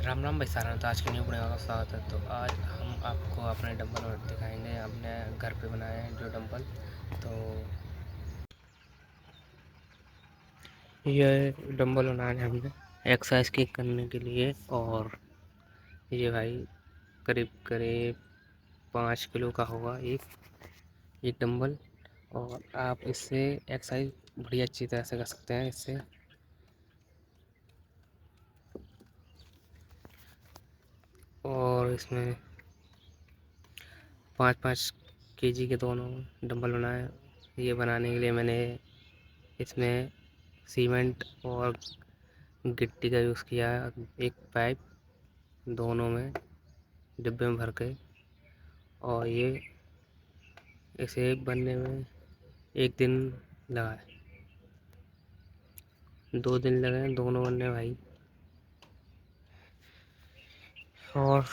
राम राम भाई सारा, तो आज की न्यू वीडियो में आपका स्वागत है। तो आज हम आपको अपने डंबल दिखाएंगे। हमने घर पे बनाए हैं जो डंबल। तो ये डंबल बनाए हैं हमने एक्सरसाइज की करने के लिए। और ये भाई करीब करीब 5 किलो का होगा एक डंबल। और आप इससे एक्सरसाइज बड़ी अच्छी तरह से कर सकते हैं इससे। और इसमें 5-5 kg के दोनों डंबल बनाए। ये बनाने के लिए मैंने इसमें सीमेंट और गिट्टी का यूज़ किया है। एक पाइप दोनों में डिब्बे में भर के। और ये इसे बनने में 1 दिन लगा है, 2 दिन लगे हैं दोनों बनने भाई। और